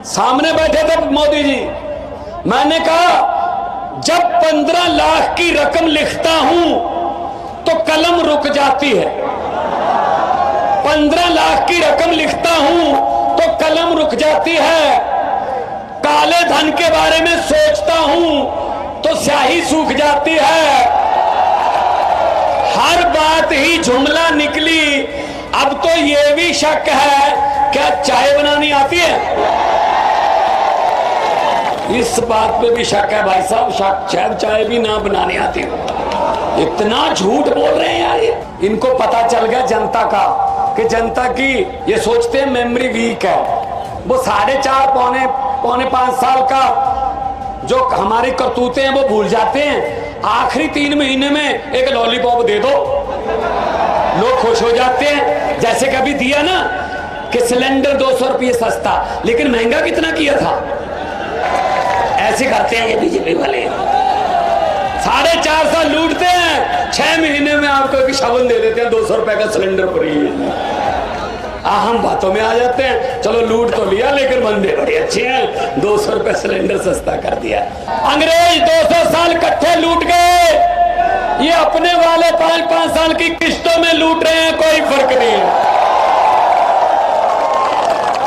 सामने बैठे थे मोदी जी। मैंने कहा जब 15 लाख की रकम लिखता हूं तो कलम रुक जाती है। 15 लाख की रकम लिखता हूं तो कलम रुक जाती है। काले धन के बारे में सोचता हूं तो स्याही सूख जाती है। हर बात ही जुमला निकली। अब तो यह भी शक है, क्या चाय बनानी आती है? इस बात पे भी शक है भाई साहब, शायद चाय भी ना बनानी आती हो। इतना झूठ बोल रहे हैं यार ये। इनको पता चल गया जनता का कि जनता की ये सोचते हैं मेमोरी वीक है। वो 4.5 पौने 5 साल का जो हमारी करतूतें हैं वो भूल जाते हैं। आखिरी 3 महीने में एक लॉलीपॉप दे दो, लोग खुश हो जाते हैं। जैसे कभी दिया ना कि सिलेंडर 200 रुपये सस्ता, लेकिन महंगा कितना किया था। ऐसे करते हैं ये बीजेपी वाले। 4.5 साल लूटते हैं, 6 महीने में आपको एक शगुन दे देते हैं 200 रुपए का सिलेंडर फ्री। हम बातों में आ जाते हैं, चलो लूट तो लिया लेकिन बंदे बड़े अच्छे हैं, 200 रुपए सिलेंडर सस्ता कर दिया। अंग्रेज 200 साल इकट्ठे लूट गए, ये अपने वाले 5-5 साल की किस्तों में लूट रहे हैं, कोई फर्क नहीं है।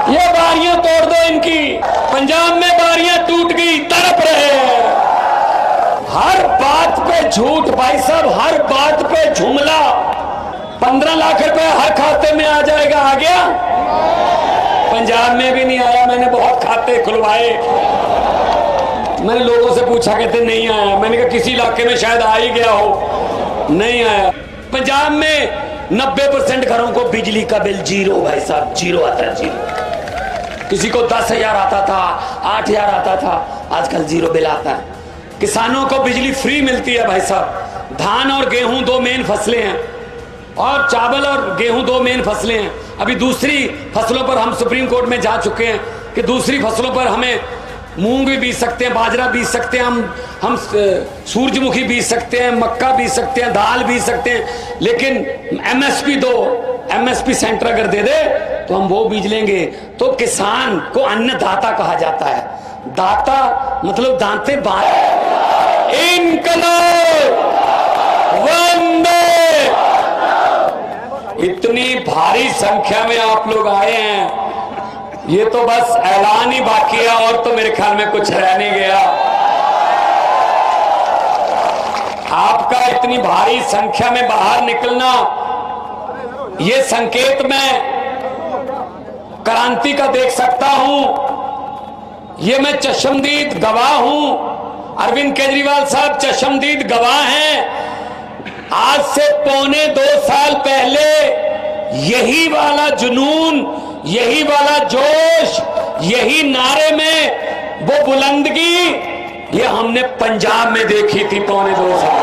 ये बारियां तोड़ दो इनकी। पंजाब में बारियां टूट गई, तड़प रहे हैं। हर बात पे झूठ भाई साहब, हर बात पे जुमला। 15 लाख रुपए हर खाते में आ जाएगा, आ गया? पंजाब में भी नहीं आया। मैंने बहुत खाते खुलवाए, मैंने लोगों से पूछा, कहते नहीं आया। मैंने कहा किसी इलाके में शायद आ ही गया हो, नहीं आया। पंजाब में 90% घरों को बिजली का बिल जीरो भाई साहब, जीरो आता है, जीरो। किसी को 10,000 आता था, 8,000 आता था, आजकल जीरो बिल आता है। किसानों को बिजली फ्री मिलती है भाई साहब। धान और गेहूं 2 मेन फसलें हैं, और चावल और गेहूं 2 मेन फसलें हैं। अभी दूसरी फसलों पर हम सुप्रीम कोर्ट में जा चुके हैं कि दूसरी फसलों पर हमें मूंग भी बीज सकते हैं, बाजरा बीज सकते हैं, हम सूरजमुखी बीज सकते हैं, मक्का बीज सकते हैं, दाल बीज सकते हैं, लेकिन एमएसपी दो। एमएसपी सेंटर अगर दे दे तो हम वो बीज लेंगे। तो किसान को अन्नदाता कहा जाता है। दाता मतलब दांते बांध। इनकलाब वंदे। इतनी भारी संख्या में आप लोग आए हैं, ये तो बस ऐलान ही बाकी है, और तो मेरे ख्याल में कुछ रह नहीं गया। आपका इतनी भारी संख्या में बाहर निकलना, ये संकेत मैं क्रांति का देख सकता हूं। ये मैं चश्मदीद गवाह हूं। अरविंद केजरीवाल साहब चश्मदीद गवाह हैं। आज से 1.25 साल पहले यही वाला जुनून, यही वाला जोश, यही नारे में वो बुलंदगी, ये हमने पंजाब में देखी थी 1.25 साल।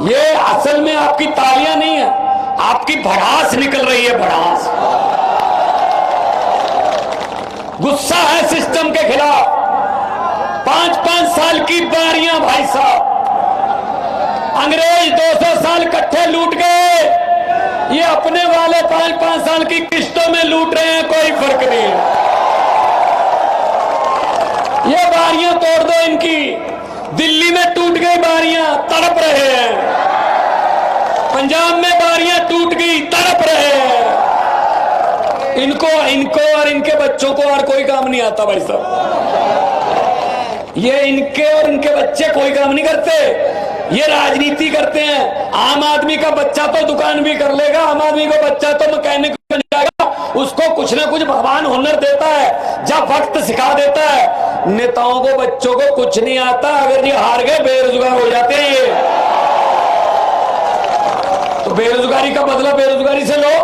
ये असल में आपकी तालियां नहीं है, आपकी भड़ास निकल रही है, भड़ास। गुस्सा है सिस्टम के खिलाफ। 5-5 साल की बारियां भाई साहब। अंग्रेज 200 साल इकट्ठे लूट गए, ये अपने वाले 5-5 साल की किस्तों में लूट रहे हैं, कोई फर्क नहीं है। ये बारियां तोड़ दो इनकी। दिल्ली में टूट गई बारियां, तड़प रहे हैं। पंजाब में बारियां टूट गई, तड़प रहे हैं। इनको और इनके बच्चों को और कोई काम नहीं आता भाई साहब। ये इनके और इनके बच्चे कोई काम नहीं करते, ये राजनीति करते हैं। आम आदमी का बच्चा तो दुकान भी कर लेगा, आम आदमी का बच्चा तो मैकेनिक बन जाएगा, उसको कुछ ना कुछ भगवान हुनर देता है, जब वक्त सिखा देता है। नेताओं को बच्चों को कुछ नहीं आता, अगर ये हार गए बेरोजगार हो जाते हैं। ये तो बेरोजगारी का बदला बेरोजगारी से लो।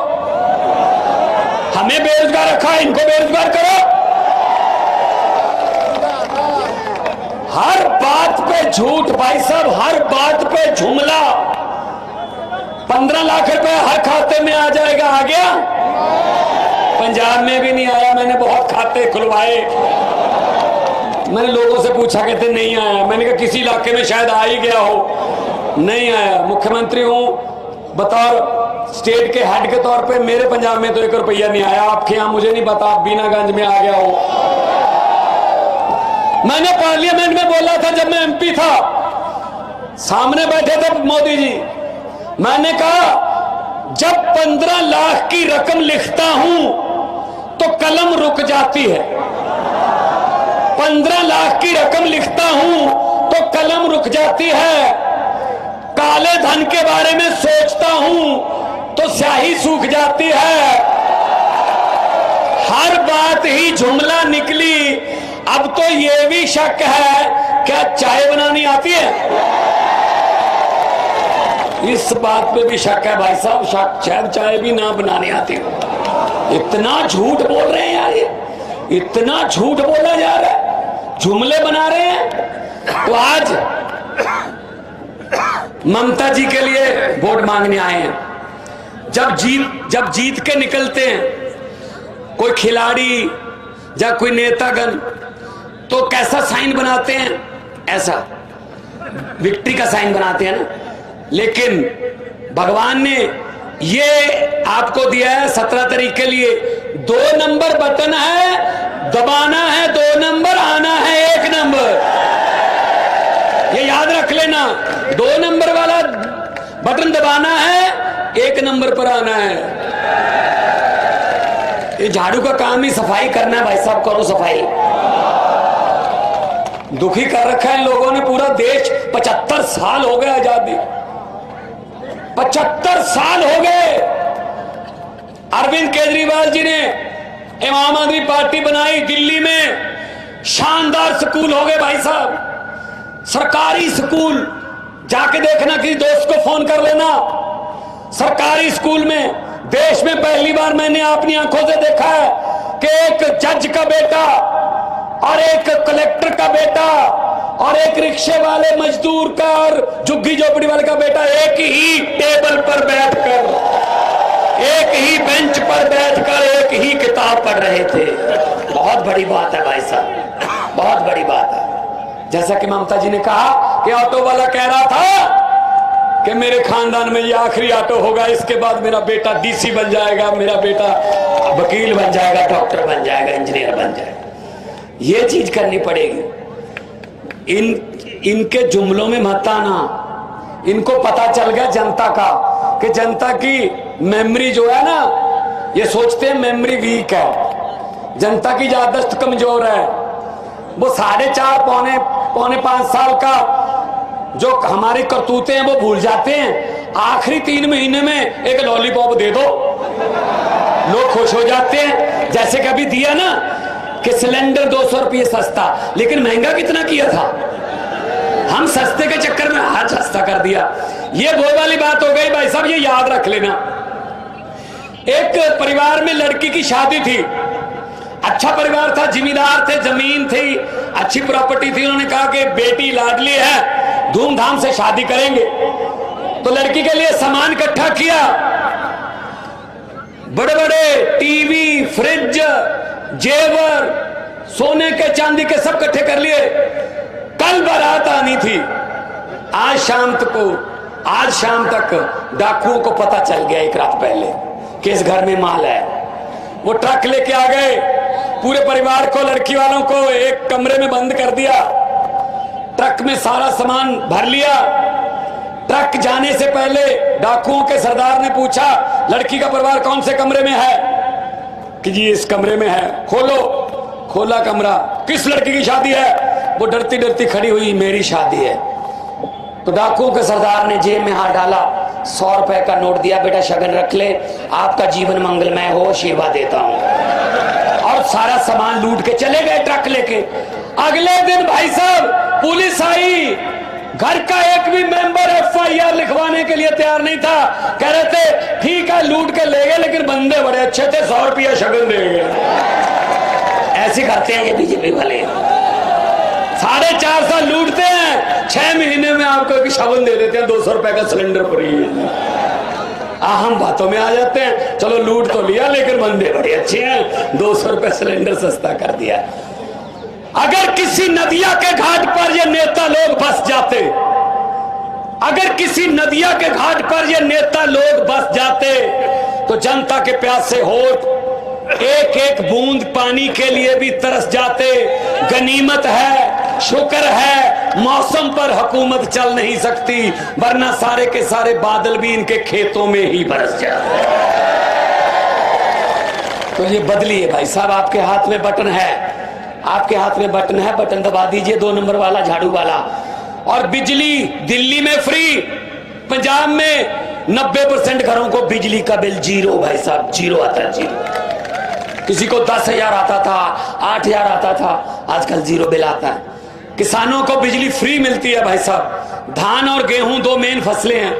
हमें बेरोजगार रखा, इनको बेरोजगार करो। हर बात पे झूठ भाई साहब, हर बात पे जुमला। 15 लाख रुपए हर खाते में आ जाएगा, आ गया? पंजाब में भी नहीं आया। मैंने बहुत खाते खुलवाए, मैंने लोगों से पूछा, कहते नहीं आया। मैंने कहा किसी इलाके में शायद आ ही गया हो, नहीं आया। मुख्यमंत्री हूं, बतौर स्टेट के हेड के तौर पे मेरे पंजाब में तो 1 रुपया नहीं आया। आपके यहां मुझे नहीं पता, आप बीनागंज में आ गया हो। मैंने पार्लियामेंट में बोला था जब मैं एमपी था, सामने बैठे थे मोदी जी, मैंने कहा जब 15 लाख की रकम लिखता हूं तो कलम रुक जाती है। 15 लाख की रकम लिखता हूं तो कलम रुक जाती है। काले धन के बारे में सोचता हूं तो स्याही सूख जाती है। हर बात ही जुमला निकली। अब तो यह भी शक है, क्या चाय बनानी आती है? इस बात पे भी शक है भाई साहब, शायद चाय भी ना बनानी आती हो। इतना झूठ बोल रहे हैं यार, ये इतना झूठ बोला जा रहा है, जुमले बना रहे हैं। तो आज ममता जी के लिए वोट मांगने आए हैं। जब जीत के निकलते हैं कोई खिलाड़ी या कोई नेतागण, तो कैसा साइन बनाते हैं? ऐसा विक्ट्री का साइन बनाते हैं ना। लेकिन भगवान ने ये आपको दिया है 17 तारीख के लिए 2 नंबर बटन है, दबाना है 2 नंबर, आना है 1 नंबर। ये याद रख लेना, 2 नंबर वाला बटन दबाना है, 1 नंबर पर आना है। ये झाड़ू का काम ही सफाई करना है भाई साहब, करो सफाई। दुखी कर रखा है इन लोगों ने पूरा देश। 75 साल हो गए आजादी, 75 साल हो गए। अरविंद केजरीवाल जी ने आम आदमी पार्टी बनाई, दिल्ली में शानदार स्कूल हो गए भाई साहब, सरकारी स्कूल। जाके देखना, किसी दोस्त को फोन कर लेना। सरकारी स्कूल में देश में पहली बार मैंने अपनी आंखों से देखा है कि एक जज का बेटा और एक कलेक्टर का बेटा और एक रिक्शे वाले मजदूर का और झुग्गी झोपड़ी वाले का बेटा एक ही टेबल पर बैठकर, एक ही बेंच पर बैठकर एक ही किताब पढ़ रहे थे। बहुत बड़ी बात है भाई साहब, बहुत बड़ी बात है। जैसा कि ममता जी ने कहा कि ऑटो वाला कह रहा था कि मेरे खानदान में ये आखिरी ऑटो होगा, इसके बाद मेरा बेटा डीसी बन जाएगा, मेरा बेटा वकील बन जाएगा, डॉक्टर बन जाएगा, इंजीनियर बन जाएगा। ये चीज करनी पड़ेगी। इनके जुमलों में मत आना। इनको पता चल गया जनता का कि जनता की मेमोरी जो है ना, ये सोचते हैं मेमोरी वीक है, जनता की याददाश्त कमजोर है। वो 4.5 पौने 5 साल का जो हमारी करतूते हैं वो भूल जाते हैं। आखिरी 3 महीने में एक लॉलीपॉप दे दो, लोग खुश हो जाते हैं। जैसे कभी दिया ना कि सिलेंडर 200 रुपये सस्ता, लेकिन महंगा कितना किया था? हम सस्ते के चक्कर में हाथ सस्ता कर दिया। ये वो वाली बात हो गई भाई साहब, ये याद रख लेना। एक परिवार में लड़की की शादी थी, अच्छा परिवार था, जिम्मेदार थे, जमीन थी, अच्छी प्रॉपर्टी थी। उन्होंने कहा कि बेटी लाडली है, धूमधाम से शादी करेंगे। तो लड़की के लिए सामान इकट्ठा किया, बड़े बड़े टीवी, फ्रिज, जेवर, सोने के चांदी के सब इकट्ठे कर लिए। कल बारात आनी थी। आज शाम तक डाकुओं को पता चल गया एक रात पहले कि इस घर में माल है। वो ट्रक लेके आ गए, पूरे परिवार को, लड़की वालों को एक कमरे में बंद कर दिया। ट्रक में सारा सामान भर लिया। ट्रक जाने से पहले डाकुओं के सरदार ने पूछा, लड़की का परिवार कौन से कमरे में है? कि जी इस कमरे में है। खोलो, खोला कमरा, किस लड़की की शादी है? वो डरती डरती खड़ी हुई, मेरी शादी है। तो डाकुओं के सरदार ने जेब में हाथ डाला, 100 रुपए का नोट दिया, बेटा शगन रख ले, आपका जीवन मंगलमय हो, आशीर्वाद देता हूं। और सारा सामान लूट के चले गए ट्रक लेके। अगले दिन भाई साहब पुलिस आई, घर का एक भी मेंबर FIR लिखवाने के लिए तैयार नहीं था। कह रहे थे ठीक है लूट के ले गए, लेकिन बंदे बड़े अच्छे थे, 100 रुपया शगन दे गए। ऐसे करते हैं ये बीजेपी वाले, 4.5 साल लूटते हैं, 6 महीने में आपको एक शगन दे देते हैं, 200 रुपए का सिलेंडर फ्री। हम बातों में आ जाते हैं, चलो लूट तो लिया, लेकिन बंदे बड़े अच्छे हैं, 200 रुपए सिलेंडर सस्ता कर दिया। अगर किसी नदिया के घाट पर ये नेता लोग बस जाते अगर किसी नदिया के घाट पर ये नेता लोग बस जाते तो जनता के प्यासे होठ एक एक बूंद पानी के लिए भी तरस जाते। गनीमत है, शुक्र है, मौसम पर हुकूमत चल नहीं सकती, वरना सारे के सारे बादल भी इनके खेतों में ही बरस जाते। तो ये बदलिए भाई साहब, आपके हाथ में बटन है, आपके हाथ में बटन है, बटन दबा दीजिए 2 नंबर वाला, झाड़ू वाला। और बिजली दिल्ली में फ्री, पंजाब में 90% घरों को बिजली का बिल जीरो भाई साहब, जीरो आता है, जीरो। किसी को 10,000 आता था, 8,000 आता था, आजकल जीरो बिल आता है। किसानों को बिजली फ्री मिलती है भाई साहब। धान और गेहूं 2 मेन फसलें हैं,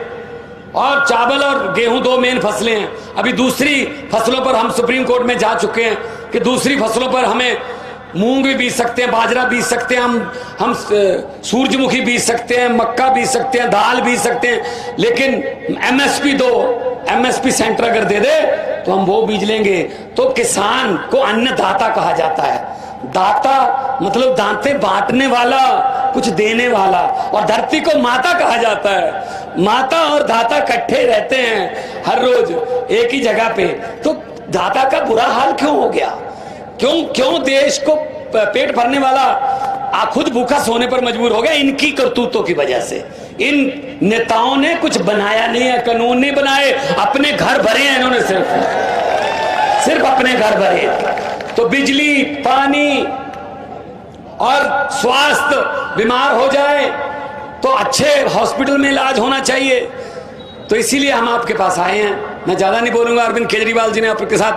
और चावल और गेहूं 2 मेन फसलें हैं। अभी दूसरी फसलों पर हम सुप्रीम कोर्ट में जा चुके हैं कि दूसरी फसलों पर हमें मूंग भी बीज सकते हैं, बाजरा बीज सकते हैं, हम सूरजमुखी बीज सकते हैं, मक्का बीज सकते हैं, दाल बीज सकते हैं, लेकिन एमएसपी दो, एमएसपी सेंटर अगर दे दे तो हम वो बीज लेंगे। तो किसान को अन्नदाता कहा जाता है। दाता मतलब दांते बांटने वाला, कुछ देने वाला, और धरती को माता कहा जाता है। माता और दाता इकट्ठे रहते हैं हर रोज एक ही जगह पे। तो दाता का बुरा हाल क्यों हो गया? क्यों देश को पेट भरने वाला खुद भूखा सोने पर मजबूर हो गया? इनकी करतूतों की वजह से। इन नेताओं ने कुछ बनाया नहीं है, कानून नहीं बनाए, अपने घर भरे हैं इन्होंने, सिर्फ अपने घर भरे। तो बिजली, पानी और स्वास्थ्य, बीमार हो जाए तो अच्छे हॉस्पिटल में इलाज होना चाहिए। तो इसीलिए हम आपके पास आए हैं। मैं ज्यादा नहीं बोलूंगा, अरविंद केजरीवाल जी ने आपके साथ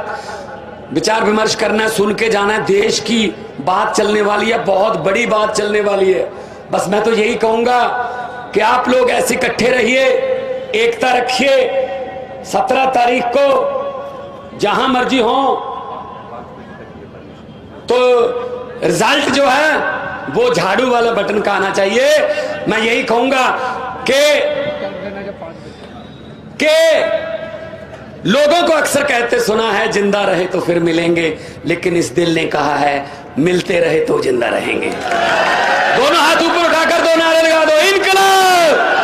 विचार विमर्श करना है, सुन के जाना है। देश की बात चलने वाली है, बहुत बड़ी बात चलने वाली है। बस मैं तो यही कहूंगा कि आप लोग ऐसे इकट्ठे रहिए, एकता रखिए। 17 तारीख को जहां मर्जी हो तो रिजल्ट जो है वो झाड़ू वाला बटन का आना चाहिए। मैं यही कहूंगा कि लोगों को अक्सर कहते सुना है जिंदा रहे तो फिर मिलेंगे, लेकिन इस दिल ने कहा है मिलते रहे तो जिंदा रहेंगे। दोनों हाथ ऊपर उठाकर 2 नारे लगा दो, इनकलाब।